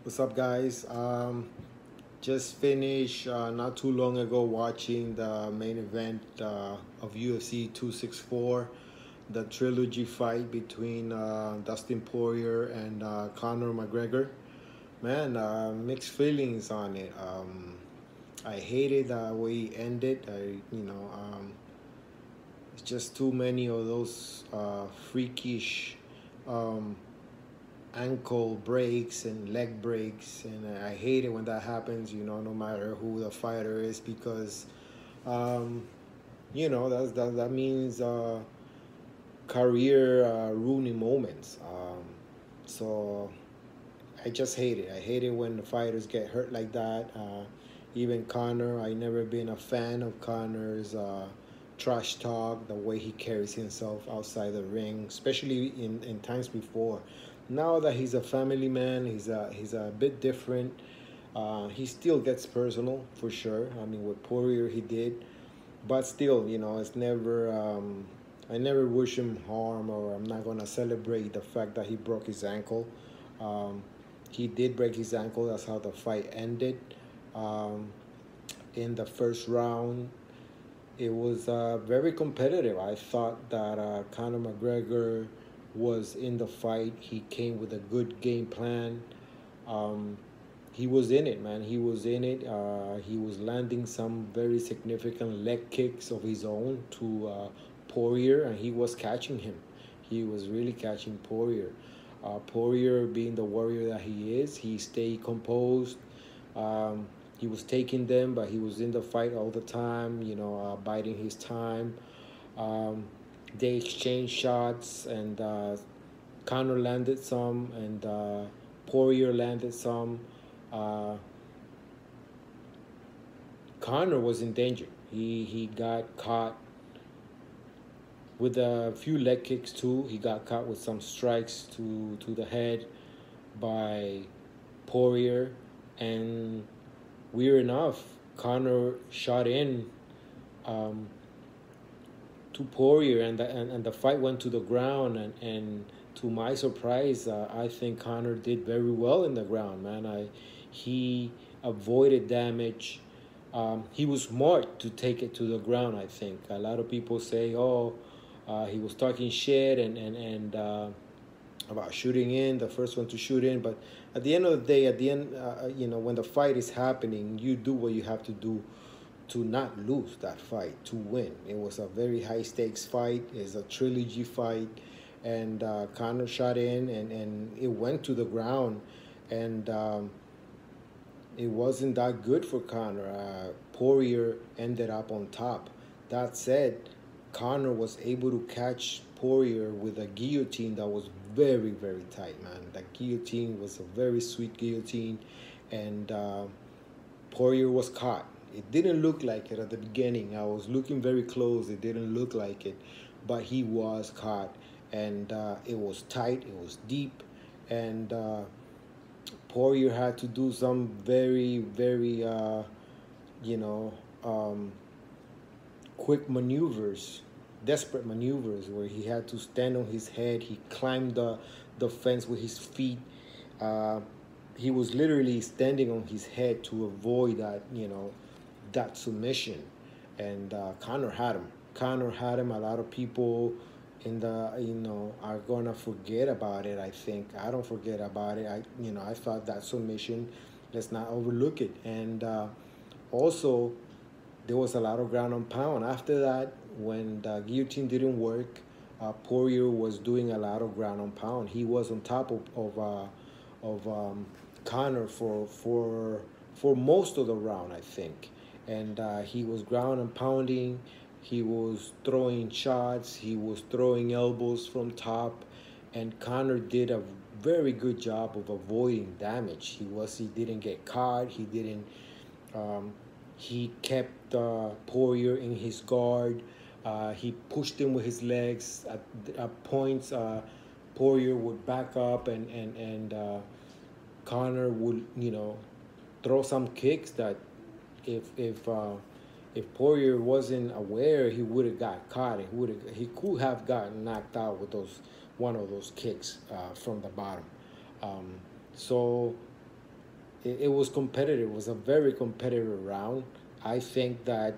What's up, guys? Just finished not too long ago watching the main event of UFC 264, the trilogy fight between Dustin Poirier and Conor McGregor. Man, mixed feelings on it. I hated the way he ended. It's just too many of those freakish um, ankle breaks and leg breaks, and I hate it when that happens. No matter who the fighter is, because um, that means career ruining moments. So I just hate it. I hate it when the fighters get hurt like that. Even Conor, I never been a fan of Conor's trash talk, the way he carries himself outside the ring, especially in times before. Now that he's a family man, he's a bit different. He still gets personal for sure. I mean, with Poirier he did, but still, it's never. I never wish him harm, or I'm not gonna celebrate the fact that he broke his ankle. Um, he did break his ankle. That's how the fight ended. Um, in the first round, it was very competitive. I thought that Conor McGregor was in the fight. He came with a good game plan. Um, he was in it, man. He was in it. He was landing some very significant leg kicks of his own to Poirier, and he was catching him. He was really catching Poirier. Poirier, being the warrior that he is, he stayed composed. Um, he was taking them, but he was in the fight all the time, biding his time. Um, they exchanged shots, and Conor landed some, and Poirier landed some. Uh, Conor was in danger. He got caught with a few leg kicks too. He got caught with some strikes to the head by Poirier, and weird enough, Conor shot in um, to Poirier, and the fight went to the ground. And to my surprise, I think Conor did very well in the ground, man. He avoided damage. He was smart to take it to the ground. I think a lot of people say, "Oh, he was talking shit and about shooting in, the first one to shoot in." But at the end of the day, when the fight is happening, you do what you have to do to not lose that fight, to win. It was a very high stakes fight. It's a trilogy fight, and Conor shot in, and it went to the ground, and it wasn't that good for Conor. Poirier ended up on top. That said, Conor was able to catch Poirier with a guillotine that was very, very tight, man. That guillotine was a very sweet guillotine, and Poirier was caught. It didn't look like it at the beginning. I was looking very close. It didn't look like it, but he was caught, and it was tight. It was deep, and Poirier had to do some very, very, you know, um, quick maneuvers, desperate maneuvers, where he had to stand on his head. He climbed the fence with his feet. Uh, he was literally standing on his head to avoid that submission. And Conor had him. Conor had him. A lot of people are gonna forget about it. I think I don't forget about it. I thought that submission. Let's not overlook it. And also, there was a lot of ground and pound. After that, when the guillotine didn't work, Poirier was doing a lot of ground and pound. He was on top of Conor for most of the round, I think, and he was ground and pounding. He was throwing shots. He was throwing elbows from top, and Conor did a very good job of avoiding damage. He didn't get caught. He didn't. Um, he kept Poirier in his guard. He pushed him with his legs. At points, Poirier would back up, and Conor would, throw some kicks that if Poirier wasn't aware, he would have got caught. He could have gotten knocked out with those one of those kicks from the bottom. So it was competitive. It was a very competitive round. I think that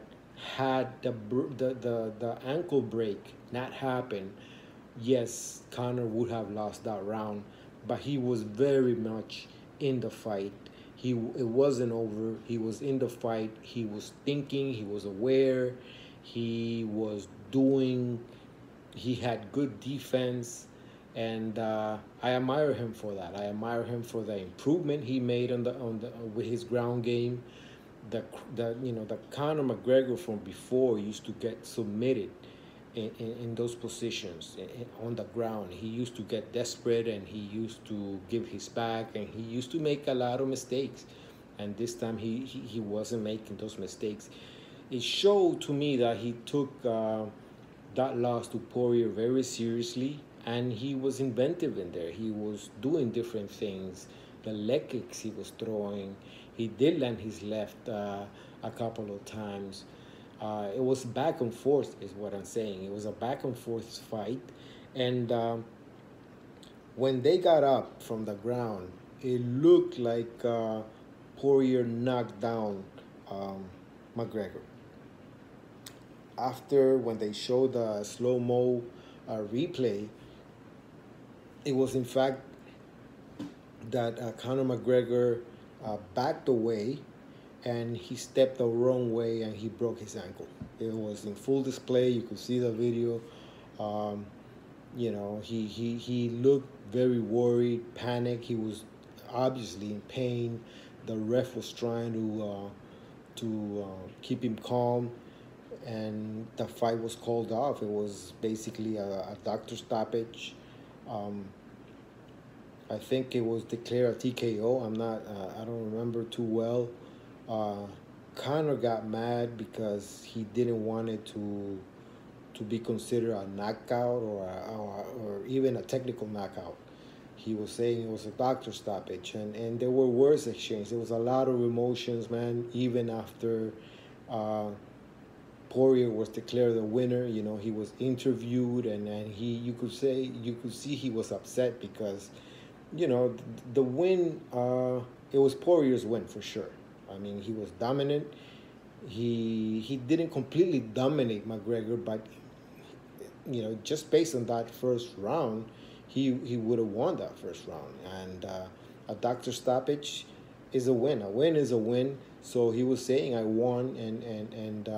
had the ankle break not happened, yes, Conor would have lost that round, but he was very much in the fight. It wasn't over. He was in the fight. He was thinking. He was aware. He was doing. He had good defense, and I admire him for that. I admire him for the improvement he made on the with his ground game. The Conor McGregor from before used to get submitted in those positions on the ground. He used to get desperate, and he used to give his back, and he used to make a lot of mistakes. And this time he wasn't making those mistakes. It showed to me that he took that loss to Poirier very seriously, and he was inventive in there. He was doing different things. The leg kicks he was throwing, he did land his left a couple of times. It was back and forth, is what I'm saying. It was a back and forth fight, and when they got up from the ground, it looked like Poirier knocked down McGregor. After, when they showed the slow mo replay, it was in fact that Conor McGregor backed away, and he stepped the wrong way, and he broke his ankle. It was in full display. You could see the video. Um, he looked very worried, panicked. He was obviously in pain. The ref was trying to keep him calm, and the fight was called off. It was basically a doctor stoppage. Um, I think it was declared a TKO. I don't remember too well. Uh, Conor got mad because he didn't want it to be considered a knockout or even a technical knockout. He was saying it was a doctor stoppage, and there were words exchanged. There was a lot of emotions, man. Even after uh, Poirier was declared the winner, he was interviewed, and you could see he was upset because the win, it was Poirier's win for sure. I mean, he was dominant. He didn't completely dominate McGregor, but just based on that first round, he would have won that first round. And a doctor stoppage is a win. A win is a win. So he was saying, I won, and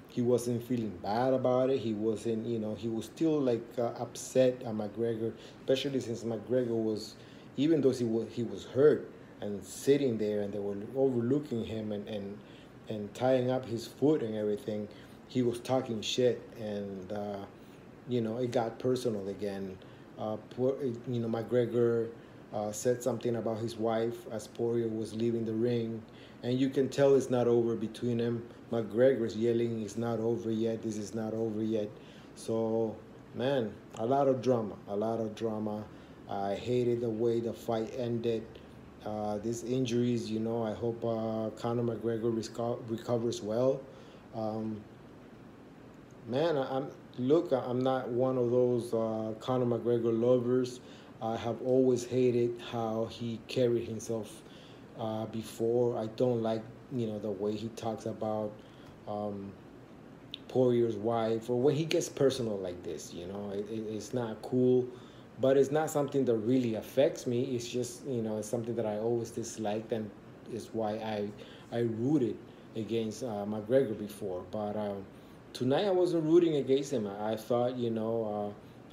he wasn't feeling bad about it. He wasn't, he was still like upset at McGregor, especially since McGregor was, even though he was hurt and sitting there, and they were overlooking him and tying up his foot and everything, he was talking shit, and it got personal again. McGregor said something about his wife as Poirier was leaving the ring, and you can tell it's not over between them. McGregor's yelling, "It's not over yet. This is not over yet." So, man, a lot of drama. I hated the way the fight ended. These injuries, I hope Conor McGregor recovers well. Um, Man, I'm not one of those Conor McGregor lovers. I have always hated how he carried himself before. I don't like, the way he talks about um, Poirier's wife, or when he gets personal like this. It's not cool, but it's not something that really affects me. It's just, it's something that I always disliked, and is why I rooted against McGregor before. But tonight I wasn't rooting against him. I thought,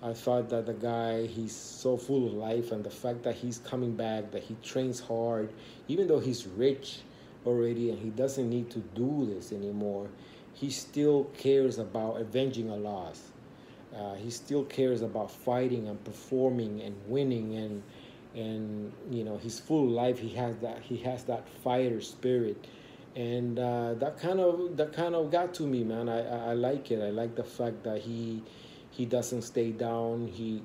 I thought that the guy, he's so full of life, and the fact that he's coming back, that he trains hard, even though he's rich already and he doesn't need to do this anymore, he still cares about avenging a loss. He still cares about fighting and performing and winning, and his full life, he has that fighter spirit, and that kind of got to me, man. I like it. I like the fact that he doesn't stay down. He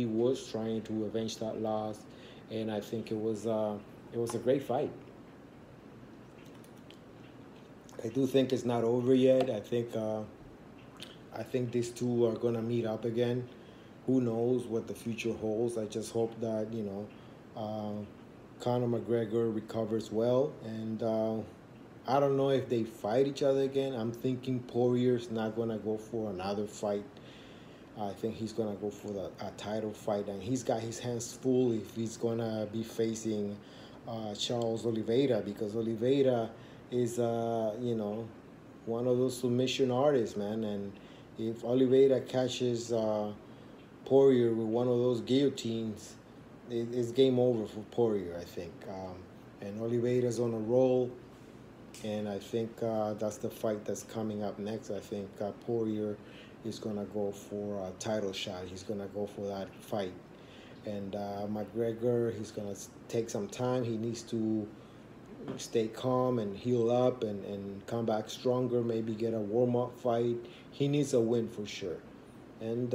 was trying to avenge that loss, and I think it was a great fight. I do think it's not over yet. I think these two are gonna meet up again. Who knows what the future holds? I just hope that uh, Conor McGregor recovers well, and I don't know if they fight each other again. I'm thinking Poirier's not gonna go for another fight. I think he's gonna go for a title fight, and he's got his hands full if he's gonna be facing Charles Oliveira, because Oliveira is one of those submission artists, man. And if Oliveira catches Poirier with one of those guillotines, it's game over for Poirier, I think. And Oliveira's on a roll, and I think that's the fight that's coming up next. I think Poirier is going to go for a title shot. He's going to go for that fight. And McGregor, he's going to take some time. He needs to stay calm and heal up and come back stronger, maybe get a warm-up fight. He needs a win for sure. And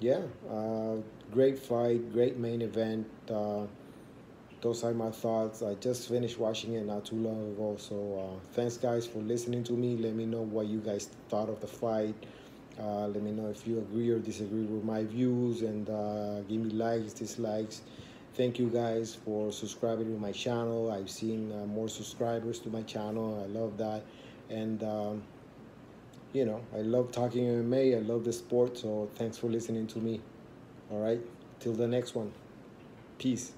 yeah, great fight, great main event. Those are my thoughts. I just finished watching it not too long ago. So thanks, guys, for listening to me. Let me know what you guys thought of the fight. Let me know if you agree or disagree with my views, and give me likes, dislikes. Thank you guys for subscribing to my channel. I've seen more subscribers to my channel. I love that. And I love talking MMA. I love the sport. So thanks for listening to me. All right, till the next one. Peace.